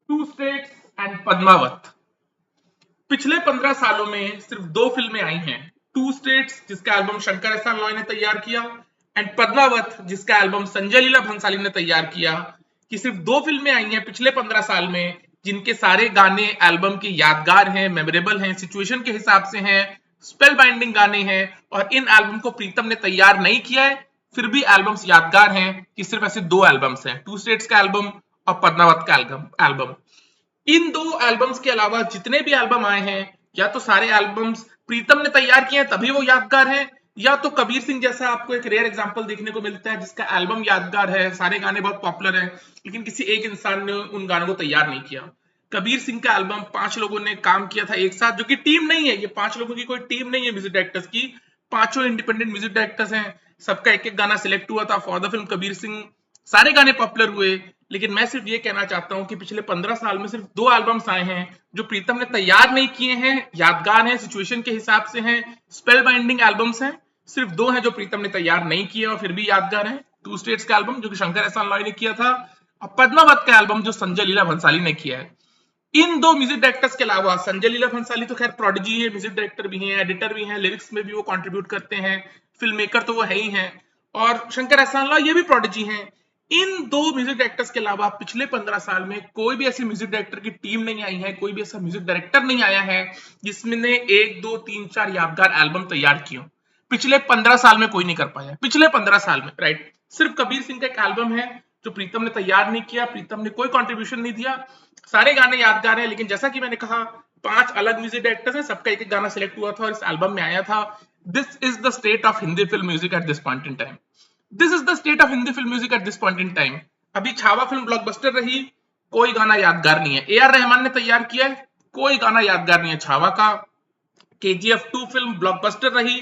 To states and Padmaavat. पिछले 15 सालों में सिर्फ दो फिल्में आई हैं। टू स्टेट्स जिसका एल्बम शंकर एहसान लॉय ने तैयार किया एंड पद्मावत जिसका एल्बम संजय लीला भंसाली ने तैयार किया। कि सिर्फ दो फिल्में आई हैं पिछले 15 साल में जिनके सारे गाने एल्बम के यादगार हैं, मेमोरेबल हैं, सिचुएशन के हिसाब से हैं, स्पेल बाइंडिंग गाने हैं। और इन एल्बम को प्रीतम ने तैयार नहीं किया है, फिर भी एल्बम्स यादगार हैं। कि सिर्फ ऐसे दो एल्बम्स हैं, टू स्टेट्स का एल्बम और पद्मावत का एल्बम। इन दो एल्बम्स के अलावा जितने भी एल्बम आए हैं, या तो सारे एल्बम्स प्रीतम ने तैयार किए हैं तभी वो यादगार हैं, या तो कबीर सिंह जैसा आपको एक रेयर एग्जांपल देखने को मिलता है जिसका एल्बम यादगार है, सारे गाने बहुत पॉपुलर हैं, लेकिन किसी एक इंसान ने उन गानों को तैयार नहीं किया। कबीर सिंह का एल्बम 5 लोगों ने काम किया था एक साथ, जो कि टीम नहीं है, ये 5 लोगों की कोई टीम नहीं है म्यूजिक डायरेक्टर्स की। पांचों इंडिपेंडेंट म्यूजिक डायरेक्टर्स हैं, सबका एक एक गाना सिलेक्ट हुआ था for the film Kabir Singh. सारे गाने पॉपुलर हुए, लेकिन मैं सिर्फ ये कहना चाहता हूं कि पिछले 15 साल में सिर्फ दो एल्बम्स आए हैं जो प्रीतम ने तैयार नहीं किए हैं, यादगार हैं, सिचुएशन के हिसाब से हैं, स्पेल बाइंडिंग एल्बम्स हैं। सिर्फ दो हैं जो प्रीतम ने तैयार नहीं किए और फिर भी यादगार हैं। टू स्टेट्स का एल्बम जो कि शंकर एहसान लॉय ने किया था, और पद्मावत का एल्बम जो संजय लीला भंसाली ने किया है। इन दो म्यूजिक डायरेक्टर्स के अलावा संजय लीला भंसाली तो खैर प्रोडिजी है, म्यूजिक डायरेक्टर भी हैं, एडिटर भी हैं, लिरिक्स में भी वो कंट्रीब्यूट करते हैं, फिल्म मेकर तो वो है ही हैं। और शंकर एहसान लॉय ये भी प्रोडिजी हैं। इन दो म्यूजिक डायरेक्टर्स के अलावा पिछले 15 साल में कोई भी ऐसी म्यूजिक डायरेक्टर की टीम नहीं आई है, कोई भी ऐसा म्यूजिक डायरेक्टर नहीं आया है जिसने 1 2 3 4 यादगार एल्बम तैयार किए। पिछले 15 साल में कोई नहीं कर पाया, पिछले 15 साल में, राइट। सिर्फ कबीर सिंह का एक एल्बम है जो प्रीतम ने तैयार नहीं किया, प्रीतम ने कोई कंट्रीब्यूशन नहीं दिया। सारे गाने यादगार हैं, लेकिन जैसा कि मैंने कहा 5 अलग म्यूजिक डायरेक्टर्स हैं, सबका एक एक गाना सिलेक्ट हुआ था और इस एल्बम में आया था। This is the state of Hindi film music at this point in time. This is the state of Hindi film music at this point in time. अभी छावा फिल्म ब्लॉकबस्टर रही, कोई गाना यादगार नहीं है। ए आर रहमान ने तैयार किया है, कोई गाना यादगार नहीं है छावा का। KGF 2 फिल्म ब्लॉकबस्टर रही,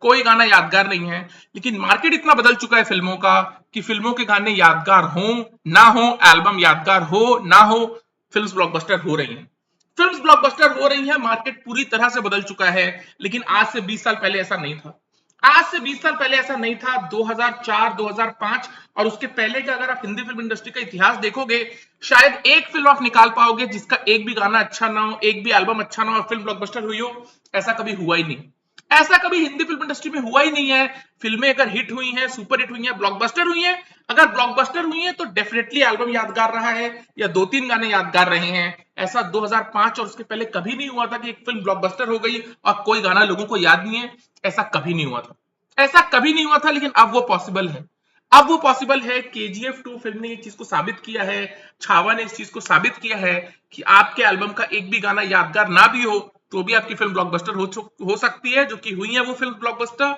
कोई गाना यादगार नहीं है। लेकिन मार्केट इतना बदल चुका है फिल्मों का कि फिल्मों के गाने यादगार हो ना हो, एल्बम यादगार हो ना हो, फिल्म्स ब्लॉकबस्टर हो रही हैं। फिल्म्स ब्लॉकबस्टर हो रही हैं, मार्केट पूरी तरह से बदल चुका है। लेकिन आज से 20 साल पहले ऐसा नहीं था। आज से 20 साल पहले ऐसा नहीं था। 2004 2005 और उसके पहले का अगर आप हिंदी फिल्म इंडस्ट्री का इतिहास देखोगे, शायद एक फिल्म आप निकाल पाओगे जिसका एक भी गाना अच्छा ना हो, एक भी एल्बम अच्छा ना हो और फिल्म ब्लॉकबस्टर हुई हो। ऐसा कभी हुआ ही नहीं। ऐसा कभी हिंदी फिल्म इंडस्ट्री में हुआ ही नहीं है। फिल्में अगर हिट हुई हैं, सुपर हिट हुई हैं, ब्लॉकबस्टर हुई हैं, अगर ब्लॉकबस्टर हुई हैं तो डेफिनेटली एल्बम यादगार रहा है या 2 3 गाने यादगार रहे हैं। ऐसा 2005 और उसके पहले कभी नहीं हुआ था कि एक फिल्म ब्लॉकबस्टर हो गई और कोई गाना लोगों को याद नहीं है। ऐसा कभी नहीं हुआ था, ऐसा कभी नहीं हुआ था। लेकिन अब वो पॉसिबल है, अब वो पॉसिबल है। KGF 2 फिल्म ने इस चीज को साबित किया है, छावा ने इस चीज को साबित किया है कि आपके एल्बम का एक भी गाना यादगार ना भी हो तो भी आपकी फिल्म ब्लॉकबस्टर हो सकती है, जो कि हुई है वो फिल्म ब्लॉकबस्टर।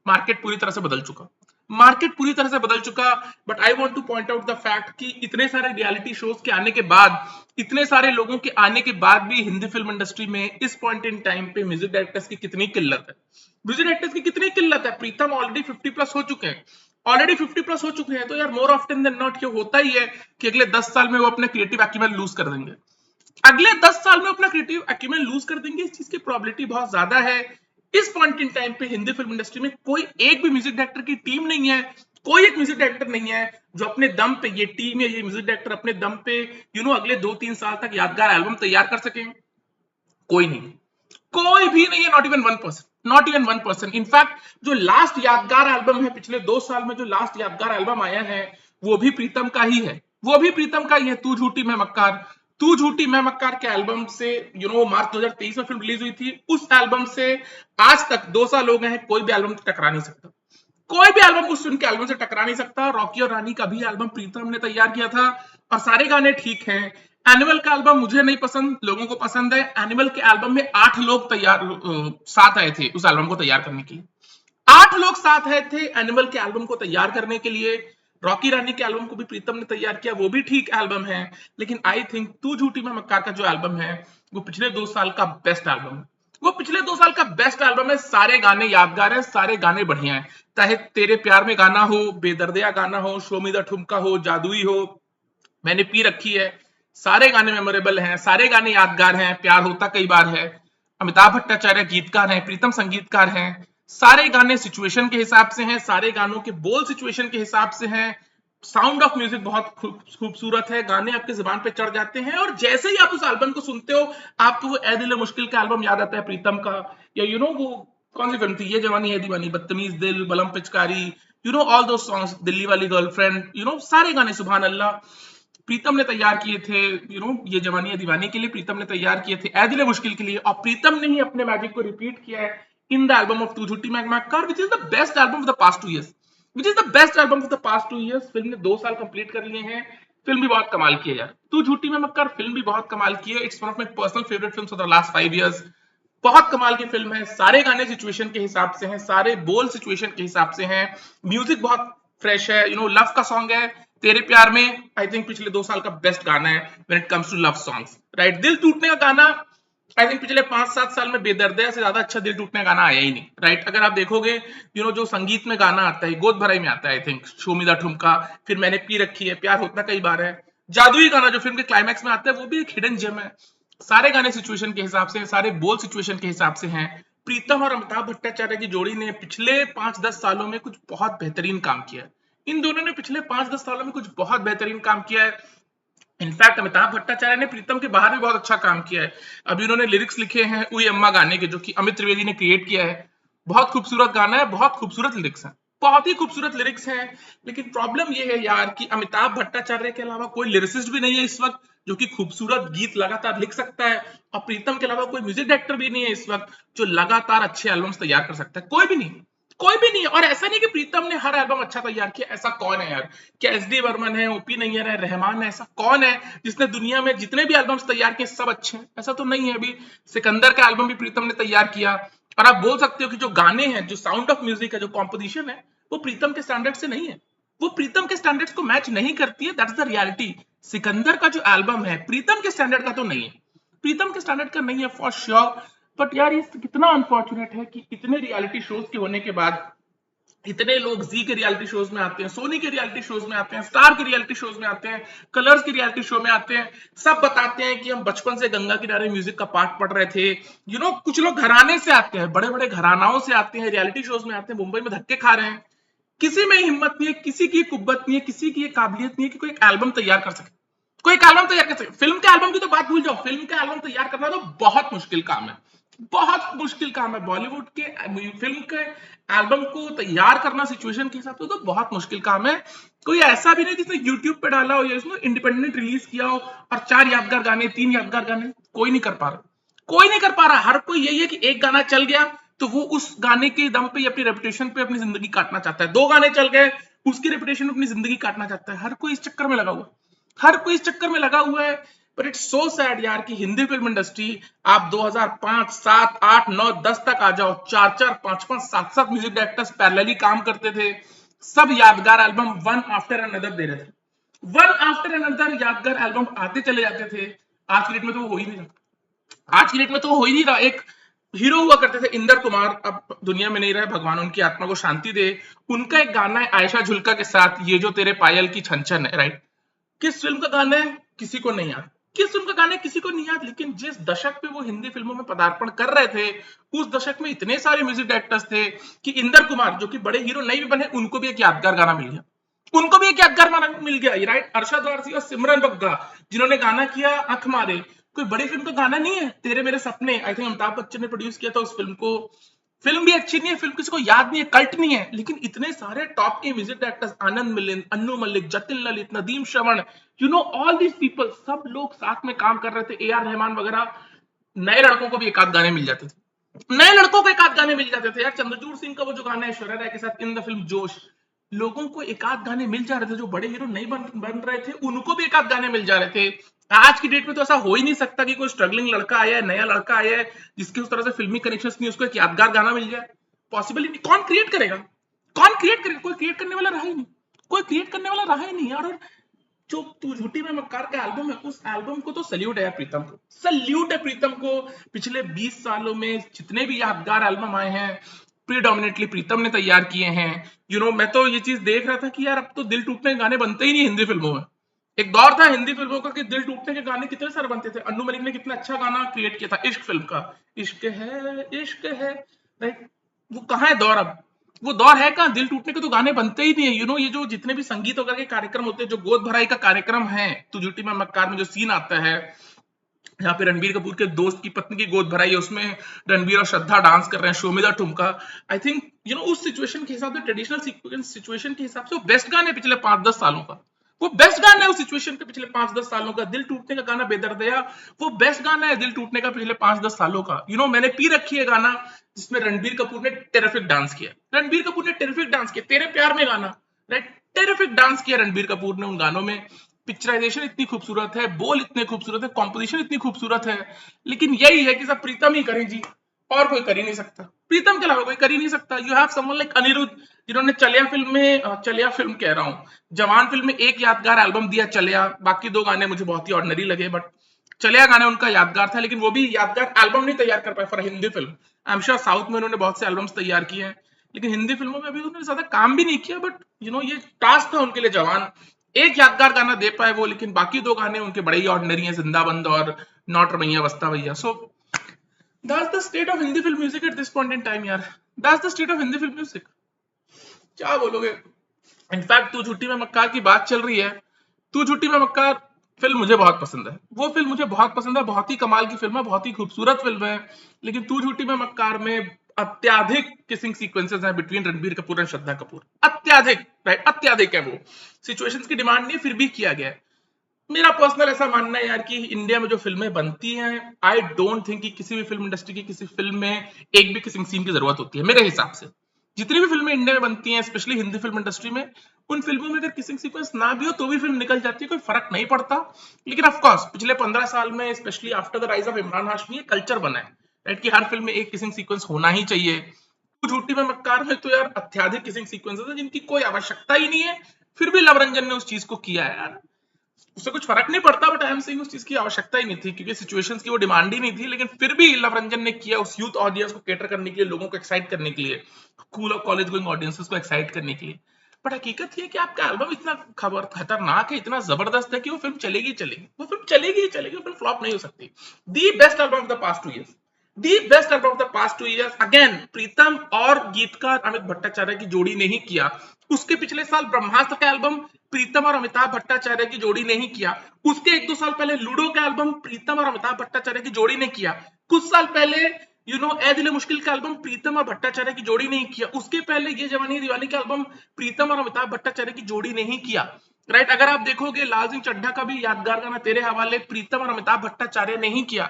मार्केट पूरी तरह से बदल चुका, मार्केट पूरी तरह से बदल चुका। But I want two point out the fact कि इतने सारे रियलिटी शोज के आने के बाद, इतने सारे लोगों के आने के बाद भी हिंदी फिल्म इंडस्ट्री में इस पॉइंट इन टाइम पे म्यूजिक डायरेक्टर्स की कितनी किल्लत है, म्यूजिक डायरेक्टर्स की कितनी किल्लत है। प्रीतम ऑलरेडी 50+ हो चुके हैं, ऑलरेडी 50+ हो चुके हैं। तो यार मोर ऑफ्टन देन नॉट ये होता ही है कि अगले 10 साल में वो अपने क्रिएटिव एक्यूमेन लूज कर देंगे। अगले 10 साल में अपना क्रिएटिव एक्यूमेन लूज कर देंगे, इस चीज की प्रोबेबिलिटी बहुत ज्यादा है। इस पॉइंट इन टाइम पे हिंदी फिल्म इंडस्ट्री में कोई एक भी म्यूजिक डायरेक्टर की टीम नहीं है, कोई एक म्यूजिक डायरेक्टर नहीं है जो अपने दम पे, ये टीम या ये म्यूजिक डायरेक्टर अपने दम पे अगले 2 3 साल तक यादगार एल्बम तैयार कर सके। कोई नहीं, कोई भी नहीं है, not even 1%, not even 1%। In fact जो लास्ट यादगार एल्बम है पिछले 2 साल में, जो लास्ट यादगार एल्बम आया है वो भी प्रीतम का ही है, वो भी प्रीतम का ही है। तू झूठी मैं मक्कार। तू झूठी मैं मक्कार के एल्बम से मार्च 2023 में फिल्म रिलीज हुई थी, उस एल्बम से आज तक 2 साल हो गए हैं, कोई भी एल्बम टकरा नहीं सकता, कोई भी एल्बम उस फिल्म के एल्बम से टकरा नहीं सकता। रॉकी और रानी का भी एल्बम प्रीतम ने तैयार किया था और सारे गाने ठीक हैं। एनिमल का एल्बम मुझे नहीं पसंद, लोगों को पसंद है। एनिमल के एल्बम में 8 लोग तैयार साथ आए थे उस एल्बम को तैयार करने के लिए, 8 लोग साथ आए थे एनिमल के एल्बम को तैयार करने के लिए। रॉकी रानी के एल्बम को भी प्रीतम ने तैयार किया, वो भी ठीक एल्बम है। लेकिन आई थिंक तू झूठी मैं मक्कार का जो एल्बम है वो पिछले 2 साल का बेस्ट एल्बम है, वो पिछले 2 साल का बेस्ट एल्बम है। सारे गाने यादगार हैं, सारे गाने बढ़िया हैं, चाहे तेरे प्यार में गाना हो, बेदर्दिया गाना हो, शो मी द ठुमका हो, जादुई हो, मैंने पी रखी है, सारे गाने मेमोरेबल हैं, सारे गाने यादगार हैं। प्यार होता कई बार है, अमिताभ भट्टाचार्य गीतकार हैं, प्रीतम संगीतकार हैं। सारे गाने सिचुएशन के हिसाब से हैं, सारे गानों के बोल सिचुएशन के हिसाब से हैं। साउंड ऑफ म्यूजिक बहुत खूबसूरत है, गाने आपके जुबान पे चढ़ जाते हैं और जैसे ही आप उस एल्बम को सुनते हो आपको वो ए दिल मुश्किल का एल्बम याद आता है प्रीतम का, या वो कौन सी फिल्म थी, ये जवानी है दीवानी, बदतमीज दिल, बलम पिचकारी, ऑल दो सॉन्ग्स, दिल्ली वाली गर्लफ्रेंड, सारे गाने सुभान अल्लाह प्रीतम ने तैयार किए थे। ये जवानी है दीवानी के लिए प्रीतम ने तैयार किए थे, ए दिल मुश्किल के लिए, और प्रीतम ने ही अपने मैजिक को रिपीट किया है इन द एल्बम ऑफ तू झूठी मैं मक्कार, which is the best album of the past 2 years, which is the best album of the past 2 years। Film ने 2 साल कंप्लीट कर लिए हैं, फिल्म भी बहुत कमाल की है यार, तू झूठी मैं मक्कार फिल्म भी बहुत कमाल की है, it's one of my personal favourite films of the last 5 years। बहुत कमाल की फिल्म है, सारे गाने सिचुएशन के हिसाब से हैं, सारे बोल सिचुएशन के हिसाब से हैं, म्यूजिक बहुत फ्रेश है, लव का सॉन्ग है तेरे प्यार में, आई थिंक पिछले 2 साल का बेस्ट गाना है when it comes to love songs, right. दिल टूटने का गाना आई थिंक पिछले 5-7 साल में बेदर्दिया से ज्यादा अच्छा दिल टूटने का गाना आया ही नहीं, राइट। अगर आप देखोगे जो संगीत में गाना आता है गोद भराई में आता है, I think show me the ठुमका, फिर मैंने पी रखी है, प्यार होता कई बार है, जादुई गाना जो फिल्म के क्लाइमैक्स में आता है वो भी एक हिडन जेम है। सारे गाने सिचुएशन के हिसाब से, सारे बोल सिचुएशन के हिसाब से हैं। प्रीतम और अमिताभ भट्टाचार्य की जोड़ी ने पिछले 5-10 सालों में कुछ बहुत बेहतरीन काम किया है, इन दोनों ने पिछले 5-10 सालों में कुछ बहुत बेहतरीन काम किया है। इनफैक्ट अमिताभ भट्टाचार्य ने प्रीतम के बाहर भी बहुत अच्छा काम किया है। अभी उन्होंने लिरिक्स लिखे हैं उई अम्मा गाने के, जो कि अमित त्रिवेदी ने क्रिएट किया है, बहुत खूबसूरत गाना है, बहुत खूबसूरत लिरिक्स है, बहुत ही खूबसूरत लिरिक्स हैं। लेकिन प्रॉब्लम ये है यार कि अमिताभ भट्टाचार्य के अलावा कोई लिरिसिस्ट भी नहीं है इस वक्त जो कि खूबसूरत गीत लगातार लिख सकता है, और प्रीतम के अलावा कोई म्यूजिक डायरेक्टर भी नहीं है इस वक्त जो लगातार अच्छे एल्बम्स तैयार कर सकता है, कोई भी नहीं, कोई भी नहीं है। और ऐसा नहीं कि प्रीतम ने हर एल्बम अच्छा तैयार किया, ऐसा कौन है यार, क्या एस डी वर्मन है, ओपी नैयर है, रहमान है, ऐसा कौन है जिसने दुनिया में जितने भी एल्बम्स तैयार किए सब अच्छे हैं, ऐसा तो नहीं है। अभी सिकंदर का एल्बम भी प्रीतम ने तैयार किया, और आप बोल सकते हो कि जो गाने हैं, जो साउंड ऑफ म्यूजिक है, जो कॉम्पोजिशन है, वो प्रीतम के स्टैंडर्ड से नहीं है, वो प्रीतम के स्टैंडर्ड्स को मैच नहीं करती है, दैट्स द रियलिटी। सिकंदर का जो एल्बम है प्रीतम के स्टैंडर्ड का तो नहीं है, प्रीतम के स्टैंडर्ड का नहीं है फॉर श्योर। बट यार ये कितना अनफॉर्चुनेट है कि इतने रियलिटी शोज के होने के बाद इतने लोग जी के रियलिटी शोज में आते हैं, सोनी के रियलिटी शोज में आते हैं, स्टार के रियलिटी शोज में आते हैं, कलर्स के रियलिटी शो में आते हैं, सब बताते हैं कि हम बचपन से गंगा किनारे म्यूजिक का पाठ पढ़ रहे थे। कुछ लोग घराने से आते हैं, बड़े बड़े घरानाओं से आते हैं, रियलिटी शोज में आते हैं, मुंबई में धक्के खा रहे हैं, किसी में हिम्मत नहीं है, किसी की कुव्वत नहीं है, किसी की काबिलियत नहीं है कि कोई एक एल्बम तैयार कर सके, कोई एक एल्बम तैयार कर सके। फिल्म के एल्बम की तो बात भूल जाओ, फिल्म का एल्बम तैयार करना तो बहुत मुश्किल काम है, बहुत मुश्किल काम है। बॉलीवुड के फिल्म के एल्बम को तैयार करना सिचुएशन के हिसाब से तो बहुत मुश्किल काम है। कोई ऐसा भी नहीं जिसने यूट्यूब पे डाला हो या इसने इंडिपेंडेंट रिलीज किया हो और 4 यादगार गाने, 3 यादगार गाने, कोई नहीं कर पा रहा, कोई नहीं कर पा रहा। हर कोई यही है कि एक गाना चल गया तो वो उस गाने के दम पे अपनी रेपुटेशन पे अपनी जिंदगी काटना चाहता है, 2 गाने चल गए उसकी रेपुटेशन पे अपनी जिंदगी काटना चाहता है, हर कोई इस चक्कर में लगा हुआ, हर कोई इस चक्कर में लगा हुआ है। पर इट्स सो सैड यार कि हिंदी फिल्म इंडस्ट्री, आप 2005, 7, 8, 9, 10 तक आ जाओ, 4-4, 5-5, 7-7 म्यूजिक डायरेक्टर्स पैरेलली काम करते थे, सब यादगार album one after another they रहे थे, वन आफ्टर अनदर यादगार एल्बम आते चले जाते थे। आज की डेट में तो वो हो ही नहीं रहा, आज की डेट में तो वो हो ही नहीं रहा। एक हीरो हुआ करते थे इंदर कुमार, अब दुनिया में नहीं रहे, भगवान उनकी आत्मा को शांति दे। उनका एक गाना है आयशा झुल्का के साथ, ये जो तेरे पायल की छन छन है, राइट। किस फिल्म का गाना है किसी को नहीं याद, किस फिल्म का गाना है किसी को नहीं याद, लेकिन जिस दशक पे वो हिंदी फिल्मों में पदार्पण कर रहे थे उस दशक में इतने सारे म्यूजिक डायरेक्टर्स थे कि इंदर कुमार जो कि बड़े हीरो नहीं भी बने उनको भी एक यादगार गाना मिल गया, उनको भी एक यादगार गाना मिल गया, राइट। अरशद वारसी और सिमरन बग्गा जिन्होंने गाना किया आंख मारे, कोई बड़ी फिल्म का गाना नहीं है। तेरे मेरे सपने आई थिंक अमिताभ बच्चन ने प्रोड्यूस किया था उस फिल्म को, फिल्म भी अच्छी नहीं है, फिल्म किसी को याद नहीं है, कल्ट नहीं है, लेकिन इतने सारे टॉप के music directors, Anand Milind, Annu Malik, Jatin Lalit, Nadeem Shravan, all these people, सब लोग साथ में काम कर रहे थे, ए आर रहमान वगैरह। नए लड़कों को भी एक आध गाने मिल जाते थे, नए लड़कों को एक आध गाने मिल जाते थे यार। चंद्रचूड़ सिंह का वो जो गाना है ऐश्वर्या राय के साथ इन द फिल्म जोश, लोगों को एक आध गाने मिल जा रहे थे, जो बड़े हीरो नहीं बन रहे थे उनको भी एक आध गाने मिल जा रहे थे। आज की डेट में तो ऐसा हो ही नहीं सकता कि कोई स्ट्रगलिंग लड़का आया है, नया लड़का आया है जिसके उस तरह से फिल्मी कनेक्शंस नहीं, उसको एक यादगार गाना मिल जाए, पॉसिबल ही नहीं। कौन क्रिएट करेगा, कौन क्रिएट करेगा, कोई क्रिएट करने वाला रहा ही नहीं, कोई क्रिएट करने वाला रहा ही नहीं यार। और जो तू झूठी में मक्कार का एल्बम है, उस एल्बम को तो सल्यूट है प्रीतम को, सल्यूट है प्रीतम को। पिछले 20 सालों में जितने भी यादगार एल्बम आए हैं प्रीडोमिनेटली प्रीतम ने तैयार किए हैं। मैं तो ये चीज देख रहा था कि यार अब तो दिल टूटने के गाने बनते ही नहीं हिंदी फिल्मों में। एक दौर था हिंदी फिल्मों का कि दिल टूटने के गाने कितने सारे बनते थे, अन्नू मलिक ने कितना अच्छा गाना क्रिएट किया था इश्क फिल्म का, इश्क है राइट। वो कहाँ है दौर अब, वो दौर है कहाँ, दिल टूटने के तो गाने बनते ही नहीं है। ये जो जितने भी संगीत वगैरह के कार्यक्रम होते हैं, जो गोद भराई का कार्यक्रम है, तो झूठी में मक्कार में जो सीन आता है यहाँ पे रणबीर कपूर के दोस्त की पत्नी की गोद भराई है, उसमें रणबीर और श्रद्धा डांस कर रहे हैं, शोमिदा ठुमका। आई थिंक उस सिचुएशन के हिसाब से, ट्रेडिशनल सिचुएशन के हिसाब से वो बेस्ट गाना है पिछले 5-10 सालों का। वो बेस्ट गाना है उस सिचुएशन के पिछले 5-10 सालों का। दिल टूटने का गाना बेदर्दया, वो बेस्ट गाना है दिल टूटने का पिछले 5-10 सालों का। मैंने पी रखी है गाना, जिसमें रणबीर कपूर ने टेरिफिक डांस किया। रणबीर कपूर ने टेरिफिक डांस किया, तेरे प्यार में गाना, राइट, टेरिफिक डांस किया रणबीर कपूर ने उन गानों में। पिक्चराइजेशन इतनी खूबसूरत है, बोल इतने खूबसूरत है, कॉम्पोजिशन इतनी खूबसूरत है, लेकिन यही है कि सब प्रीतम ही करें जी, और कोई कर ही नहीं सकता। प्रीतम के अलावा कोई कर ही नहीं सकता। You have someone like Anirudh, जिन्होंने चलिया फिल्म में, चलिया फिल्म कह रहा हूँ, जवान फिल्म में एक यादगार एल्बम दिया चलिया, बाकी 2 गाने मुझे बहुत ही ऑर्डिनरी लगे, बट चलिया गाना उनका यादगार था, लेकिन वो भी यादगार एल्बम नहीं तैयार कर पाए for Hindi film. I am sure south में उन्होंने बहुत से एल्बम्स तैयार किए हैं, लेकिन हिंदी फिल्मों में अभी उन्होंने ज्यादा काम भी नहीं किया। बट ये टास्क था उनके लिए जवान, एक यादगार गाना दे पाए वो, लेकिन बाकी 2 गाने उनके बड़े ही ऑर्डिनरी हैं, जिंदाबंद और नॉट रमैया बस्ता भैया। So that's the state of Hindi film music at this point in time यार। That's the state of Hindi film music. क्या बोलोगे। इनफैक्ट तू झूठी में मक्कार की बात चल रही है, तू झूठी में मक्कार फिल्म मुझे बहुत पसंद है, वो फिल्म मुझे बहुत पसंद है, बहुत ही कमाल की फिल्म है, बहुत ही खूबसूरत फिल्म है। लेकिन तू झूठी में मक्कार में अत्याधिक किसिंग सीक्वेंसेस हैं बिटवीन रणबीर कपूर एंड श्रद्धा कपूर, अत्याधिक, राइट, अत्याधिक है। वो सिचुएशंस की डिमांड नहीं है, फिर भी किया गया है। मेरा पर्सनल ऐसा मानना है यार कि इंडिया में जो फिल्में बनती हैं, आई डोंट थिंक कि किसी भी फिल्म इंडस्ट्री की किसी फिल्म में एक भी किसिंग सीन की जरूरत होती है। मेरे हिसाब से जितनी भी फिल्में इंडिया में बनती हैं, स्पेशली हिंदी फिल्म इंडस्ट्री में, उन फिल्मों में अगर किसिंग सीक्वेंस ना भी हो तो भी फिल्म निकल जाती है, कोई फर्क नहीं पड़ता। लेकिन ऑफ कोर्स पिछले 15 साल में, specially after the rise of Imran Hashmi, ये कल्चर बना है, राइट, कि हर फिल्म में एक किसिंग सीक्वेंस होना ही चाहिए। कुछ झूठी में मक्कार में तो यार अत्याधिक किसिंग सीक्वेंसेस हैं जिनकी कोई आवश्यकता ही नहीं है, फिर भी लव रंजन ने उस चीज को किया है यार। उससे कुछ फर्क नहीं पड़ता, बट आई एम सेइंग उस चीज की आवश्यकता ही नहीं थी, क्योंकि सिचुएशंस की वो डिमांड ही नहीं थी, लेकिन फिर भी लव रंजन ने किया उस यूथ ऑडियंस को कैटर करने के लिए, लोगों को एक्साइट करने के लिए, स्कूल और कॉलेज गोइंग ऑडियंसेस को एक्साइट करने के लिए। बट हकीकत ये है कि आपका एल्बम इतना खतरनाक है, इतना जबरदस्त है कि वो फिल्म चलेगी ही चलेगी, वो फिल्म चलेगी ही चलेगी, वो फिल्म फ्लॉप नहीं हो सकती। The best album of the past 2 years, the best album of the past 2 years, again Pritam और गीतकार अमित भट्टाचार्य की जोड़ी ने ही किया। उसके पिछले साल ब्रह्मास्त्र का एल्बम प्रीतम और अमिताभ भट्टाचार्य की जोड़ी ने ही किया। उसके 1-2 साल पहले लूडो का एल्बम प्रीतम और अमिताभ भट्टाचार्य की जोड़ी ने किया। कुछ साल पहले ए दिल है मुश्किल का एल्बम प्रीतम और भट्टाचार्य की जोड़ी ने ही किया। उसके पहले ये जवानी है दीवानी का एल्बम प्रीतम और अमिताभ भट्टाचार्य की जोड़ी ने ही किया, राइट। अगर आप देखोगे लाल सिंह चड्ढा का भी यादगार गाना तेरे हवाले प्रीतम और अमिताभ भट्टाचार्य ने ही किया।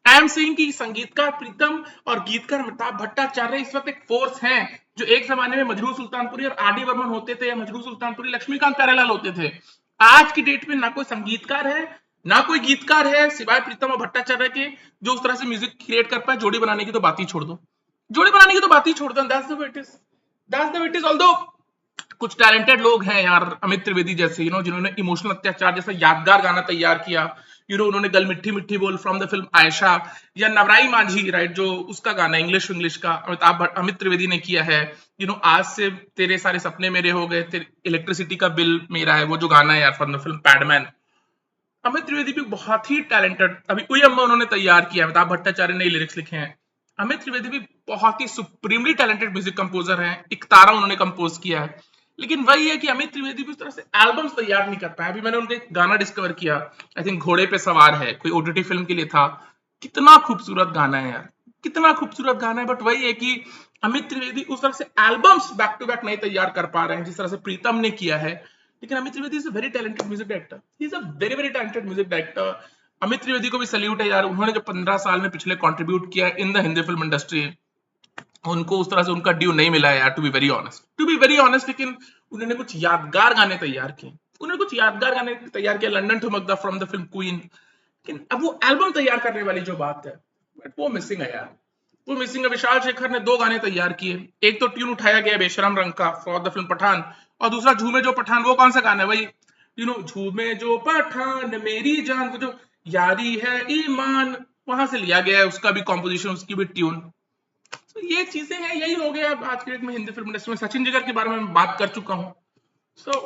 आई एम सेइंग कि संगीतकार प्रीतम और गीतकार अमिताभ भट्टाचार्य इस वक्त एक फोर्स हैं, जो एक जमाने में मजरू सुल्तानपुरी और आर डी बर्मन होते थे, या मजरू सुल्तानपुरी लक्ष्मीकांत प्यारेलाल होते थे। आज की डेट में ना कोई संगीतकार है, ना कोई गीतकार है सिवाय प्रीतम और भट्टाचार्य के, जो उस तरह से म्यूजिक क्रिएट कर पाए। जोड़ी बनाने की तो बात ही छोड़ दो, जोड़ी बनाने की तो बात ही छोड़ दो। That's the way it is, that's the way it is. Although कुछ टैलेंटेड लोग हैं यार, अमित त्रिवेदी जैसे, जिन्होंने इमोशनल अत्याचार जैसा यादगार गाना तैयार किया। उन्होंने गल मिट्टी मिट्टी बोल फ्रॉम द फिल्म आयशा, या नवराई माझी, राइट, जो उसका गाना इंग्लिश इंग्लिश का अमित त्रिवेदी ने किया है। आज से तेरे सारे सपने मेरे हो गए, इलेक्ट्रिसिटी का बिल मेरा है, वो जो गाना है यार from the film Padman. Amit Trivedi भी बहुत ही टैलेंटेड, अभी कोई अम्मा उन्होंने तैयार किया, अमिताभ भट्टाचार्य ने लिरिक्स लिखे हैं। अमित त्रिवेदी भी बहुत ही सुप्रीमली टैलेंटेड म्यूजिक कंपोजर हैं, एक तारा उन्होंने कंपोज किया है। लेकिन वही है कि अमित त्रिवेदी भी उस तरह से एल्बम्स तैयार नहीं कर पाए। अभी मैंने उनका एक गाना डिस्कवर किया, आई थिंक घोड़े पे सवार है, कोई ओटीटी फिल्म के लिए था। कितना खूबसूरत गाना है यार, कितना खूबसूरत गाना है। बट वही है कि अमित त्रिवेदी उस तरह से एल्बम्स बैक टू बैक नहीं तैयार कर पा रहे हैं जिस तरह से प्रीतम ने किया है। लेकिन Amit Trivedi is a very talented music director, he is a very very talented music director. Amit Trivedi को भी सल्यूट है यार, उन्होंने जो 15 साल में पिछले कंट्रीब्यूट किया in the Hindi film industry, उनको उस तरह से उनका ड्यू नहीं मिला है यार, to be very honest, to be very honest. लेकिन उन्होंने कुछ यादगार गाने तैयार किए, उन्होंने कुछ यादगार गाने तैयार किया, London Thumakda from the film Queen. लेकिन अब वो एल्बम तैयार करने वाली जो बात है, वो मिसिंग है यार, वो मिसिंग है। विशाल शेखर ने 2 गाने तैयार किए, एक तो ट्यून उठाया गया बेशरम रंग का फॉर द फिल्म पठान, और दूसरा झूमे जो पठान। वो कौन सा गाना है भाई, झूमे जो पठान मेरी जान, वो जो यारी है ईमान, वहां से लिया गया है, उसका भी कॉम्पोजिशन, उसकी भी ट्यून। तो ये चीजें हैं, यही हो गया अब आज के डेट में हिंदी फिल्म इंडस्ट्री में। सचिन जिगर के बारे में बात कर चुका हूं, सो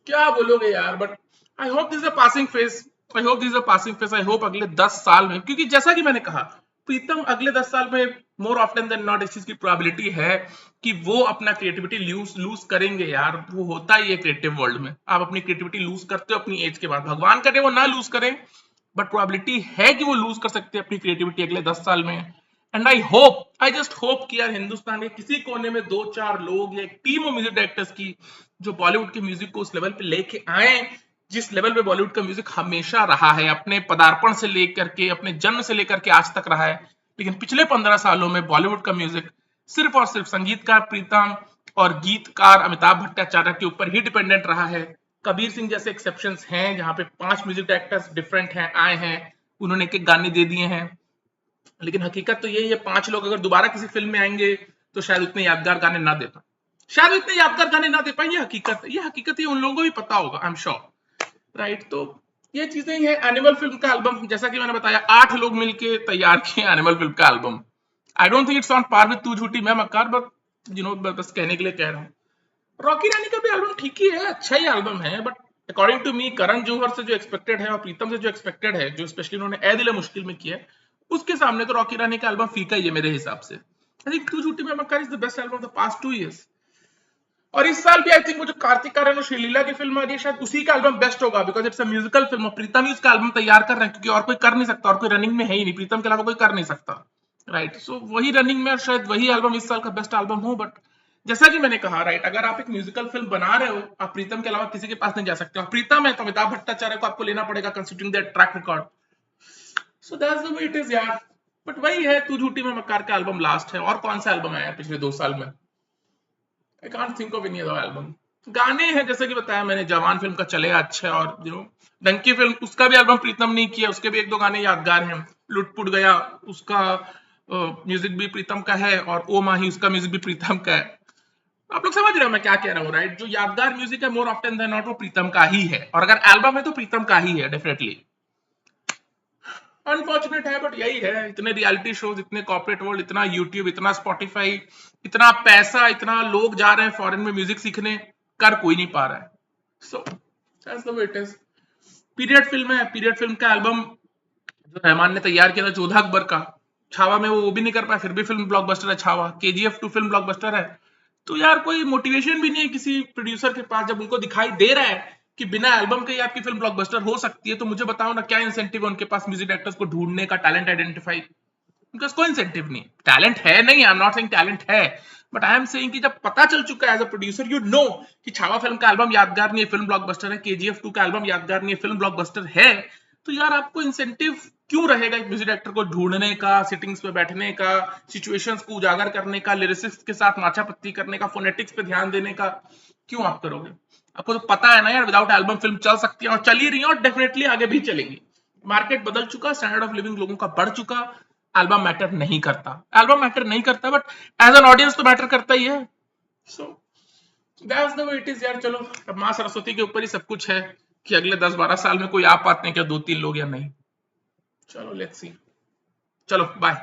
क्या बोलोगे यार। But I hope this is a passing phase, I hope अगले 10 साल में, क्योंकि जैसा कि मैंने कहा, प्रीतम अगले 10 साल में मोर ऑफ्टन देन नॉट इस चीज की प्रोबेबिलिटी है कि वो अपना क्रिएटिविटी लूज करेंगे यार। वो होता ही है क्रिएटिव वर्ल्ड में, आप अपनी क्रिएटिविटी लूज करते हो अपनी एज के बाद, भगवान करे वो ना लूज करें, बट प्रोबेबिलिटी है कि वो लूज कर सकते हैं अपनी क्रिएटिविटी अगले 10 साल में। एंड आई जस्ट होप कि यार हिंदुस्तान के किसी कोने में 2-4 लोग या एक टीम ऑफ म्यूजिक डायरेक्टर्स की जो बॉलीवुड के म्यूजिक को उस लेवल पे लेके आए जिस लेवल पे बॉलीवुड का म्यूजिक हमेशा रहा है, अपने पदार्पण से लेकर के अपने जन्म से लेकर के आज तक रहा है। लेकिन पिछले 15 सालों में बॉलीवुड का म्यूजिक सिर्फ और सिर्फ संगीतकार प्रीतम और गीतकार अमिताभ भट्टाचार्य के ऊपर ही डिपेंडेंट रहा है। कबीर सिंह जैसे एक्सेप्शंस हैं जहां पे 5 म्यूजिक डायरेक्टर्स डिफरेंट हैं आए हैं, उन्होंने एक गाने दे दिए हैं। लेकिन हकीकत तो यही है 5 लोग अगर दोबारा किसी फिल्म में आएंगे तो शायद उतने यादगार गाने ना दे पाए, शायद इतने यादगार गाने ना दे पाए। ये हकीकत उन लोगों को भी पता होगा, आई एम श्योर, राइट। तो ये चीजें ही है। एनिमल फिल्म का एल्बम जैसा कि मैंने बताया 8 लोग मिलके तैयार किए एनिमल फिल्म का album. I don't think it's on par with Tu Jhoothi मैं मक्कार, बट बस कहने के लिए कह रहा हूँ। रॉकी रानी का भी एल्बम ठीक ही है, अच्छा ही एल्बम है, but according to me Karan Johar से जो एक्सपेक्टेड है और प्रीतम से जो एक्सपेक्टेड है, जो स्पेशली उन्होंने ए दिल मुश्किल में किया है, उसके सामने तो रॉकी रानी का एल्बम फीका ही है मेरे हिसाब से। आई थिंक तू झूठी मैं मक्कार is the best album of the past 2 years। और इस साल भी आई थिंक वो जो कार्तिक आर्यन और श्रीलीला की फिल्म आ रही है शायद उसी का एल्बम बेस्ट होगा, because it's a musical film और प्रीतम ही उसका एल्बम तैयार कर रहे हैं, क्योंकि और कोई कर नहीं सकता, और कोई रनिंग में है ही नहीं, प्रीतम के अलावा कोई कर नहीं सकता, राइट। सो वही रनिंग में और शायद वही एल्बम इस साल का बेस्ट एल्बम हो। बट जैसा कि मैंने कहा, राइट, अगर आप एक म्यूजिकल फिल्म बना रहे हो, आप प्रीतम के अलावा किसी के पास नहीं जा सकते। और प्रीतम है तो अमिताभ भट्टाचार्य को आपको लेना पड़ेगा considering that track record. So that's the way it is यार। बट वही है, तू झूठी में मक्कार का एल्बम लास्ट है। और कौन सा एल्बम आया है पिछले 2 साल में? I can't think of any other album. गाने हैं जैसे कि बताया मैंने, जवान फिल्म का चले अच्छा, और डंकी फिल्म उसका भी एल्बम प्रीतम नहीं किया, उसके भी 1-2 गाने यादगार हैं। लुट-पुट गया उसका म्यूजिक भी प्रीतम का है, और ओ माही उसका म्यूजिक भी प्रीतम का है। आप लोग समझ रहे हो मैं क्या कह रहा हूँ, राइट। जो यादगार म्यूजिक है मोर ऑफ्टन देन नॉट वो प्रीतम का ही है, और अगर एल्बम है तो प्रीतम का ही है डेफिनेटली। अनफॉर्चुनेट है बट यही है, इतने रियलिटी शोज, इतने कॉर्पोरेट वर्ल्ड, इतना यूट्यूब, इतना स्पॉटिफाई, इतना पैसा, इतना लोग जा रहे हैं फॉरेन में म्यूजिक सीखने, कर कोई नहीं पा रहा है। सो that's the way it is. Period film है, पीरियड फिल्म का एल्बम जो रहमान ने तैयार किया था जोधा अकबर का, छावा में वो भी नहीं कर पाया, फिर भी फिल्म ब्लॉकबस्टर है छावा। KGF 2 फिल्म ब्लॉकबस्टर है। तो यार कोई मोटिवेशन भी नहीं है किसी प्रोड्यूसर के पास, जब उनको दिखाई दे रहा है कि बिना एल्बम के ही आपकी फिल्म ब्लॉकबस्टर हो सकती है, तो मुझे बताओ ना क्या इंसेंटिव है उनके पास म्यूजिक डायरेक्टर्स को ढूंढने का, टैलेंट आइडेंटिफाई। उनका कोई इंसेंटिव नहीं है। टैलेंट है नहीं, I am not saying talent है, बट आई एम सेइंग कि जब पता चल चुका है as a producer, you know कि छावा फिल्म का एल्बम यादगार नहीं है, फिल्म ब्लॉकबस्टर है, KGF 2 का एल्बम यादगार नहीं है, फिल्म ब्लॉकबस्टर है, तो यार आपको इंसेंटिव क्यों रहेगा एक म्यूजिक डायरेक्टर को ढूंढने का, सिटिंग्स पे बैठने का, सिचुएशंस को उजागर करने का, लिरिसिस्ट के साथ माचापत्ती करने का, फोनेटिक्स पे ध्यान देने का? क्यों आप करोगे? आपको तो पता है ना यार विदाउट एल्बम फिल्म चल सकती है, और चल ही रही है, और डेफिनेटली आगे भी चलेंगी। मार्केट बदल चुका, स्टैंडर्ड ऑफ लिविंग लोगों का बढ़ चुका। एल्बम मैटर नहीं करता, एल्बम मैटर नहीं करता, बट एज एन ऑडियंस तो मैटर करता ही है। सो that's the way it is यार। चलो, अब मां सरस्वती के ऊपर ही सब कुछ है कि अगले 10-12 साल में कोई आ पाते हैं क्या 2-3 लोग या नहीं। चलो लेट्स सी। चलो बाय।